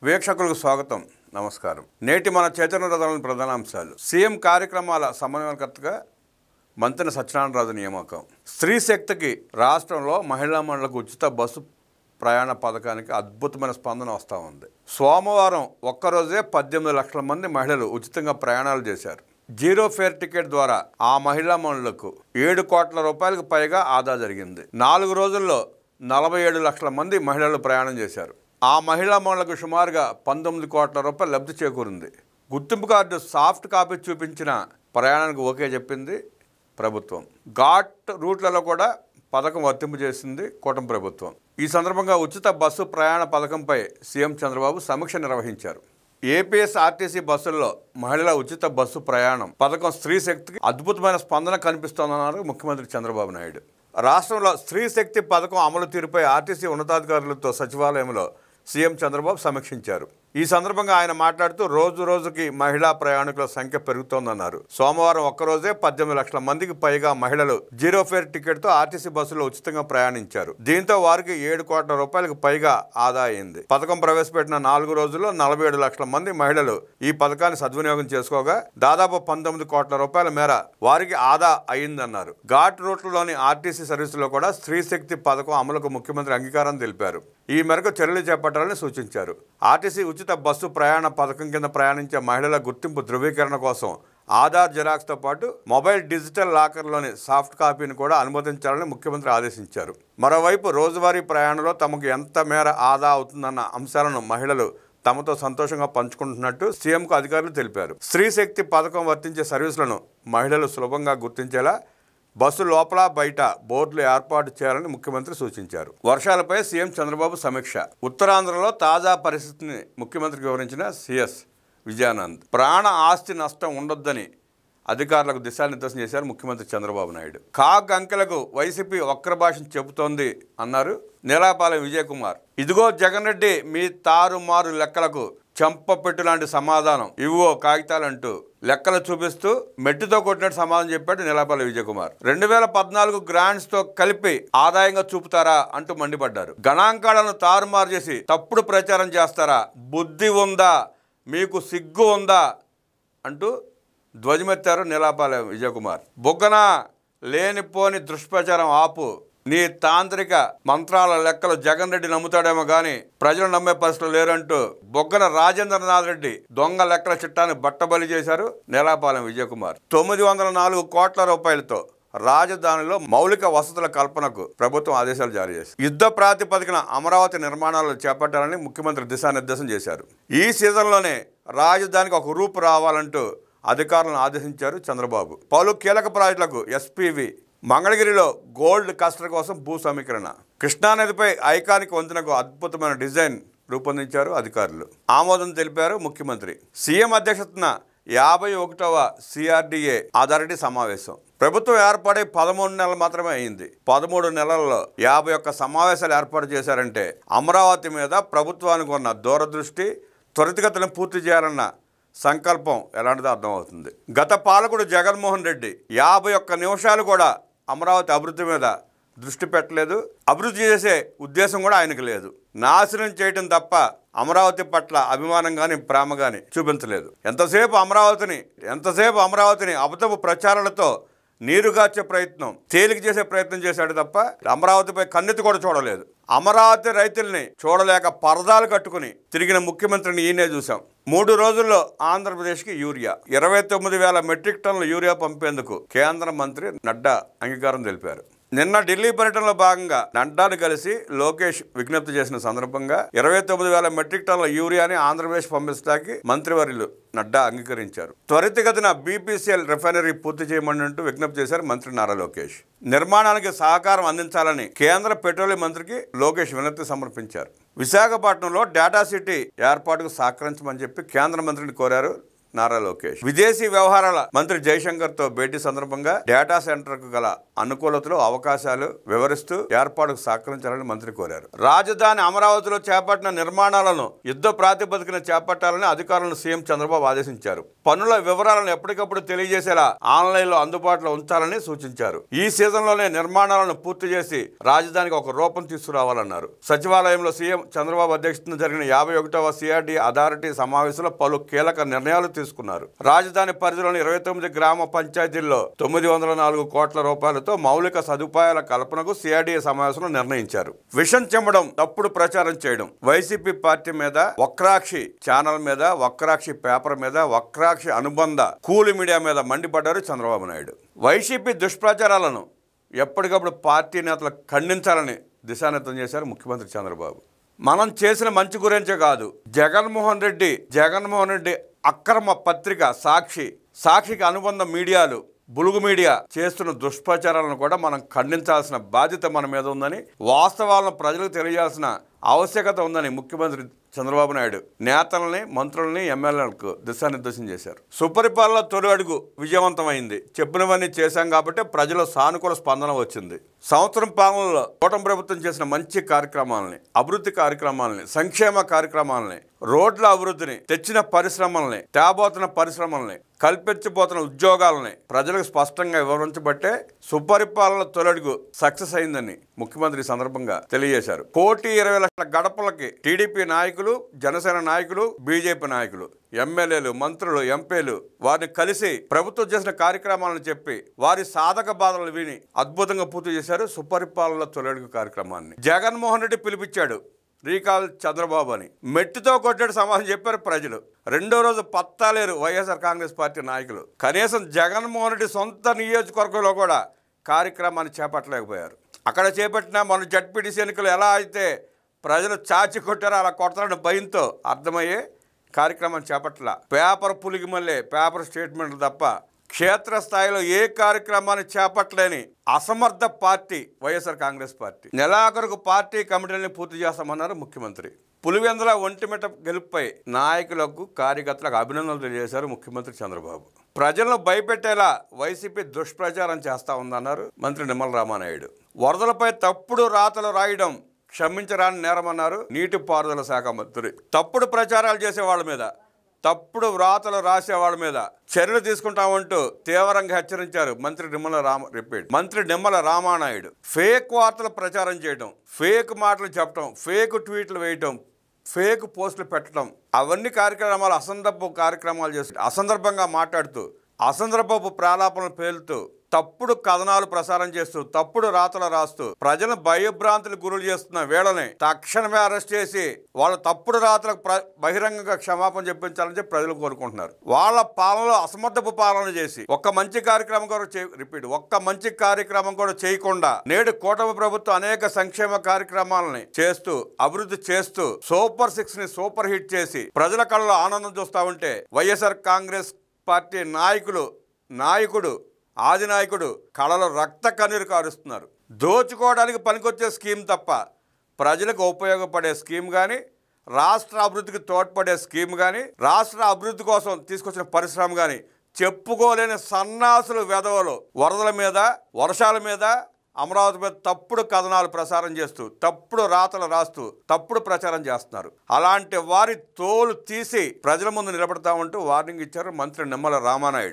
వీక్షకులకు స్వాగతం, నమస్కారం. నేటి మన చైతన్య రథంలోని ప్రధానాంశాలు. సీఎం కార్యక్రమాల సమన్వయకర్తగా మంత్రి సత్యనారాయణరాజు నియామకం. స్త్రీ శక్తికి రాష్ట్రంలో మహిళా మండలకు ఉచిత బస్సు ప్రయాణ పథకానికి అద్భుతమైన స్పందన వస్తూ ఉంది. సోమవారం ఒక్కరోజే 18 లక్షల మంది మహిళలు ఉచితంగా ప్రయాణాలు చేశారు. జీరో ఫేర్ టికెట్ ద్వారా ఆ మహిళా మండలకు 7 కోట్ల రూపాయలకు పైగా ఆదా జరిగింది. 4 రోజుల్లో 47 లక్షల మంది మహిళలు ప్రయాణం చేశారు. ఆ మహిళా మండలకు సుమారుగా 19 కోట్ల రూపాయలు లబ్ధి చేకూరింది. గుర్తింపు కార్డు సాఫ్ట్ కాపీ చూపించిన ప్రయాణానికి ఓకే చెప్పింది ప్రభుత్వం. ఘాట్ రూట్లలో కూడా పథకం వర్తింపు చేసింది కూటమి ప్రభుత్వం. ఈ సందర్భంగా ఉచిత బస్సు ప్రయాణ పథకంపై సీఎం చంద్రబాబు సమీక్ష నిర్వహించారు. ఏపీఎస్ఆర్టీసీ బస్సుల్లో మహిళల ఉచిత బస్సు ప్రయాణం పథకం స్త్రీ శక్తికి అద్భుతమైన స్పందన కనిపిస్తోందన్నారు ముఖ్యమంత్రి చంద్రబాబు నాయుడు. రాష్ట్రంలో స్త్రీ శక్తి పథకం అమలు తీరుపై ఆర్టీసీ ఉన్నతాధికారులతో సచివాలయంలో సీఎం చంద్రబాబు సమీక్షించారు. ఈ సందర్భంగా ఆయన మాట్లాడుతూ రోజు రోజుకి మహిళా ప్రయాణికుల సంఖ్య పెరుగుతోందన్నారు. సోమవారం ఒక్కరోజే 18 లక్షల మందికి పైగా మహిళలు జీరో ఫేర్ టికెట్తో ఆర్టీసీ బస్సులో ఉచితంగా ప్రయాణించారు. దీంతో వారికి 7 కోట్ల రూపాయలకు పైగా ఆదా అయింది. పథకం ప్రవేశపెట్టిన 4 రోజుల్లో 47 లక్షల మంది మహిళలు ఈ పథకాన్ని సద్వినియోగం చేసుకోగా దాదాపు 19 కోట్ల రూపాయల మేర వారికి ఆదా అయిందన్నారు. ఘాట్ రూట్లలోని ఆర్టీసీ సర్వీసులో కూడా స్త్రీ శక్తి పథకం అమలుకు ముఖ్యమంత్రి అంగీకారం తెలిపారు. ఈ మేరకు చర్యలు చేపట్టాలని సూచించారు. ఆర్టీసీ ఉచిత బస్సు ప్రయాణ పథకం కింద ప్రయాణించే మహిళల గుర్తింపు ధృవీకరణ కోసం ఆధార్ జిరాక్స్తో పాటు మొబైల్ డిజిటల్ లాకర్లోని సాఫ్ట్ కాపీని కూడా అనుమతించాలని ముఖ్యమంత్రి ఆదేశించారు. మరోవైపు రోజువారీ ప్రయాణంలో తమకు ఎంత మేర ఆదా అవుతుందన్న అంశాలను మహిళలు తమతో సంతోషంగా పంచుకుంటున్నట్టు సీఎంకు అధికారులు తెలిపారు. స్త్రీ శక్తి పథకం వర్తించే సర్వీసులను మహిళలు సులభంగా గుర్తించేలా బస్సు లోపల బయట బోర్డులు ఏర్పాటు చేయాలని ముఖ్యమంత్రి సూచించారు. వర్షాలపై సీఎం చంద్రబాబు సమీక్ష. ఉత్తరాంధ్రలో తాజా పరిస్థితిని ముఖ్యమంత్రికి వివరించిన సీఎస్ విజయానంద్. ప్రాణ ఆస్తి నష్టం ఉండొద్దని అధికారులకు దిశానిర్దేశం చేశారు ముఖ్యమంత్రి చంద్రబాబు నాయుడు. కాగ్ అంకెలకు వైసీపీ వక్ర భాషను చెబుతోంది అన్నారు నీలాపాలెం విజయ్ కుమార్. ఇదిగో జగన్ రెడ్డి మీ తారుమారు లెక్కలకు చెంపపెట్టు లాంటి సమాధానం ఇవ్వో కాగితాలంటూ లెక్కలు చూపిస్తూ మెట్టితో కొట్టినట్టు సమాధానం చెప్పాడు నీలాపాలెం విజయ్ కుమార్. 2014 గ్రాంట్స్ తో కలిపి ఆదాయంగా చూపుతారా అంటూ మండిపడ్డారు. గణాంకాలను తారుమారు చేసి తప్పుడు ప్రచారం చేస్తారా, బుద్ధి ఉందా, మీకు సిగ్గు ఉందా అంటూ ధ్వజమెత్తారు నీలాపాలెం విజయ్ కుమార్. బొగ్గన లేనిపోని దుష్ప్రచారం ఆపు, నీ తాంత్రిక మంత్రాల లెక్కలు జగన్ రెడ్డి నమ్ముతాడేమో కానీ ప్రజలు నమ్మే పరిస్థితులు లేరంటూ బొగ్గన రాజేంద్రనాథ్ రెడ్డి దొంగ లెక్కల చిట్టాన్ని బట్టబలి చేశారు నీలాపాలెం విజయ్ కుమార్. 904 కోట్ల రూపాయలతో రాజధానిలో మౌలిక వసతుల కల్పనకు ప్రభుత్వం ఆదేశాలు జారీ చేసింది. యుద్ధ ప్రాతిపదికన అమరావతి నిర్మాణాలు చేపట్టాలని ముఖ్యమంత్రి దిశానిర్దేశం చేశారు. ఈ సీజన్లోనే రాజధానికి ఒక రూపు రావాలంటూ అధికారులను ఆదేశించారు చంద్రబాబు. పలు కీలక ప్రాజెక్టులకు ఎస్పీవి. మంగళగిరిలో గోల్డ్ కస్టర్ కోసం భూ సమీకరణ. కృష్ణానదిపై ఐకానిక్ వంతెనకు అద్భుతమైన డిజైన్ రూపొందించారు అధికారులు. ఆమోదం తెలిపారు ముఖ్యమంత్రి. సీఎం అధ్యక్షతన 51వ CRDA అథారిటీ సమావేశం. ప్రభుత్వం ఏర్పడి 13 నెలలు మాత్రమే అయింది. 13 నెలల్లో 51 సమావేశాలు ఏర్పాటు చేశారంటే అమరావతి మీద ప్రభుత్వానికి ఉన్న దూరదృష్టి, త్వరితగతిన పూర్తి చేయాలన్న సంకల్పం ఎలాంటిదో అర్థమవుతుంది. గత పాలకుడు జగన్మోహన్ రెడ్డి 51 నిమిషాలు కూడా అమరావతి అభివృద్ధి మీద దృష్టి పెట్టలేదు. అభివృద్ధి చేసే ఉద్దేశం కూడా ఆయనకు లేదు. నాశనం చేయటం తప్ప అమరావతి పట్ల అభిమానం కానీ ప్రేమ కానీ చూపించలేదు. ఎంతసేపు అమరావతిని అబద్ధపు ప్రచారాలతో నీరుగార్చే ప్రయత్నం, తేలిక చేసే ప్రయత్నం చేశాడు తప్ప అమరావతిపై కన్నెత్తి కూడా చూడలేదు. అమరావతి రైతుల్ని చూడలేక పరదాలు కట్టుకుని తిరిగిన ముఖ్యమంత్రిని ఈయనే చూసాం. 3 రోజుల్లో ఆంధ్రప్రదేశ్కి యూరియా 29,000 మెట్రిక్ టన్నుల యూరియా పంపేందుకు కేంద్ర మంత్రి నడ్డా అంగీకారం తెలిపారు. నిన్న ఢిల్లీ పర్యటనలో భాగంగా నడ్డాను కలిసి లోకేష్ విజ్ఞప్తి చేసిన సందర్భంగా 29,000 మెట్రిక్ టన్నుల యూరియాని ఆంధ్రప్రదేశ్ పంపించడానికి మంత్రివర్యులు నడ్డా అంగీకరించారు. త్వరితగతిన BPCL రిఫైనరీ పూర్తి చేయమన్నట్టు విజ్ఞప్తి చేశారు మంత్రి నారా లోకేష్. నిర్మాణానికి సహకారం అందించాలని కేంద్ర పెట్రోలియం మంత్రికి లోకేష్ వినతి సమర్పించారు. విశాఖపట్నంలో డేటా సిటీ ఏర్పాటుకు సహకరించమని చెప్పి కేంద్ర మంత్రిని కోరారు నారా లోకేష్. విదేశీ వ్యవహారాల మంత్రి జయశంకర్తో భేటీ సందర్భంగా డేటా సెంటర్కు గల అనుకూలతలు, అవకాశాలు వివరిస్తూ ఏర్పాటుకు సహకరించాలని మంత్రి కోరారు. రాజధాని అమరావతిలో చేపట్టిన నిర్మాణాలను యుద్ధ ప్రాతిపదికన చేపట్టాలని అధికారులను సీఎం చంద్రబాబు ఆదేశించారు. పనుల వివరాలను ఎప్పటికప్పుడు తెలియజేసేలా ఆన్లైన్లో అందుబాటులో ఉంచాలని సూచించారు. ఈ సీజన్లోనే నిర్మాణాలను పూర్తి చేసి రాజధానికి ఒక రూపం తీసుకురావాలన్నారు. సచివాలయంలో సీఎం చంద్రబాబు అధ్యక్షతన జరిగిన 51వ సిఆర్డీ అథారిటీ సమావేశంలో పలు కీలక నిర్ణయాలు తీసుకున్నారు. రాజధాని పరిధిలోని 29 గ్రామ పంచాయతీల్లో 904 కోట్ల రూపాయలతో మౌలిక సదుపాయాల కల్పనకు సిఆర్డీ సమావేశంలో నిర్ణయించారు. విషం చెమ్మడం, తప్పుడు ప్రచారం చేయడం, వైసీపీ పార్టీ మీద, వక్రాక్షి ఛానల్ మీద, వక్రాక్షి పేపర్ మీద, వక్రాక్షి అనుబంధ కూలి మీడియా మీద మండిపడ్డారు చంద్రబాబు నాయుడు. వైసీపీ దుష్ప్రచారాలను ఎప్పటికప్పుడు పార్టీ నేతలు ఖండించాలని దిశానిర్దేశం చేశారు ముఖ్యమంత్రి చంద్రబాబు. మనం చేసిన మంచి గురించే కాదు, జగన్మోహన్ రెడ్డి అక్రమ పత్రిక సాక్షికి అనుబంధ మీడియాలు, బులుగు మీడియా చేస్తున్న దుష్ప్రచారాలను కూడా మనం ఖండించాల్సిన బాధ్యత మన మీద ఉందని, వాస్తవాలను ప్రజలకు తెలియాల్సిన ఆవశ్యకత ఉందని ముఖ్యమంత్రి చంద్రబాబు నాయుడు నేతలని, మంత్రులని, ఎమ్మెల్యేలకు దిశానిర్దేశం చేశారు. సుపరిపాలన తొలి అడుగు విజయవంతమైంది. చెప్పినవన్నీ చేశాం కాబట్టి ప్రజల సానుకూల స్పందన వచ్చింది. సంవత్సరం పాలనలో కూటమి ప్రభుత్వం చేసిన మంచి కార్యక్రమాలని, అభివృద్ధి కార్యక్రమాలని, సంక్షేమ కార్యక్రమాలని, రోడ్ల అభివృద్ధిని, తెచ్చిన పరిశ్రమల్ని, తేబోతున్న పరిశ్రమల్ని, కల్పించబోతున్న ఉద్యోగాలని ప్రజలకు స్పష్టంగా వివరించబట్టే సుపరిపాలన తొలడుగు సక్సెస్ అయిందని ముఖ్యమంత్రి సందర్భంగా తెలియజేశారు. 1,20,00,000 గడపలకి టీడీపీ నాయకులు, జనసేన నాయకులు, బీజేపీ నాయకులు, ఎమ్మెల్యేలు, మంత్రులు, ఎంపీలు వారిని కలిసి ప్రభుత్వం చేసిన కార్యక్రమాలను చెప్పి వారి సాధక బాధలు విని అద్భుతంగా పూర్తి చేశారు సుపరిపాలన తొలడుగు కార్యక్రమాన్ని. జగన్మోహన్ రెడ్డి పిలిపించాడు రీకాల్ చంద్రబాబు అని, మెట్టితో కొట్టాడు సమాధానం చెప్పారు ప్రజలు. రెండో రోజు పత్తాలేరు వైఎస్ఆర్ కాంగ్రెస్ పార్టీ నాయకులు. కనీసం జగన్మోహన్ రెడ్డి సొంత నియోజకవర్గంలో కూడా కార్యక్రమాన్ని చేపట్టలేకపోయారు. అక్కడ చేపట్టిన మన జడ్పీటీసీ ఎన్నికలు ఎలా అయితే ప్రజలు చాచి కొట్టారో అలా కొడతారని భయంతో అర్థమయ్యే కార్యక్రమం చేపట్టాల. పేపర్ పులికి మళ్ళీ పేపర్ స్టేట్మెంట్లు తప్ప క్షేత్రస్థాయిలో ఏ కార్యక్రమాన్ని చేపట్టలేని అసమర్థ పార్టీ వైఎస్ఆర్ కాంగ్రెస్ పార్టీ. నెలాఖరుకు పార్టీ కమిటీలను పూర్తి చేస్తామన్నారు ముఖ్యమంత్రి. పులివెందుల ఒంటిమిట గెలుపుపై నాయకులకు, కార్యకర్తలకు అభినందనలు తెలియజేశారు ముఖ్యమంత్రి చంద్రబాబు. ప్రజలను భయపెట్టేలా వైసీపీ దుష్ప్రచారం చేస్తా ఉందన్నారు మంత్రి నిమ్మల రామానాయుడు. వరదలపై తప్పుడు రాతలు రాయడం క్షమించరాని నేరమన్నారు నీటిపారుదల శాఖ మంత్రి. తప్పుడు ప్రచారాలు చేసే వాళ్ళ మీద, తప్పుడు వ్రాతలు రాసేవాళ్ళ మీద చర్యలు తీసుకుంటామంటూ తీవ్రంగా హెచ్చరించారు మంత్రి నిమ్మల రామానాయుడు. ఫేక్ వార్తలు ప్రచారం చేయడం, ఫేక్ మాటలు చెప్పడం, ఫేక్ ట్వీట్లు వేయటం, ఫేక్ పోస్టులు పెట్టడం, అవన్నీ కార్యక్రమాలు అసందర్భ కార్యక్రమాలు చేసి అసందర్భంగా మాట్లాడుతూ, అసందర్భపు ప్రాలాపనలు పేలుతూ, తప్పుడు కథనాలు ప్రసారం చేస్తూ, తప్పుడు రాతలు రాస్తూ ప్రజలను భయభ్రాంతులకు గురులు చేస్తున్న వీళ్ళని తక్షణమే అరెస్ట్ చేసి వాళ్ళ తప్పుడు రాతలకు బహిరంగంగా క్షమాపణ చెప్పించాలని చెప్పి ప్రజలు కోరుకుంటున్నారు. వాళ్ళ పాలనలో అసమర్థపు పాలన చేసి ఒక్క మంచి కార్యక్రమం కూడా చేయకుండా నేడు కూటమి ప్రభుత్వం అనేక సంక్షేమ కార్యక్రమాలని చేస్తూ, అభివృద్ధి చేస్తూ, సూపర్ 6ని సూపర్ హిట్ చేసి ప్రజల కళ్ళలో ఆనందం చూస్తూ ఉంటే వైఎస్ఆర్ కాంగ్రెస్ పార్టీ నాయకుడు ఆదినాయకుడు కళలో రక్త కన్నీరు కారుస్తున్నారు. దోచుకోవడానికి పనికొచ్చే స్కీమ్ తప్ప ప్రజలకు ఉపయోగపడే స్కీమ్ కానీ, రాష్ట్ర అభివృద్ధికి తోడ్పడే స్కీమ్ కానీ, రాష్ట్ర అభివృద్ధి కోసం తీసుకొచ్చిన పరిశ్రమ కానీ చెప్పుకోలేని సన్నాసులు వెధవలు వరదల మీద, వర్షాల మీద, అమరావతి మీద తప్పుడు కథనాలు ప్రసారం చేస్తూ, తప్పుడు రాతలు రాస్తూ, తప్పుడు ప్రచారం చేస్తున్నారు. అలాంటి వారి తోలు తీసి ప్రజల ముందు నిలబడతామంటూ వార్నింగ్ ఇచ్చారు మంత్రి నిమ్మల రామానాయుడు.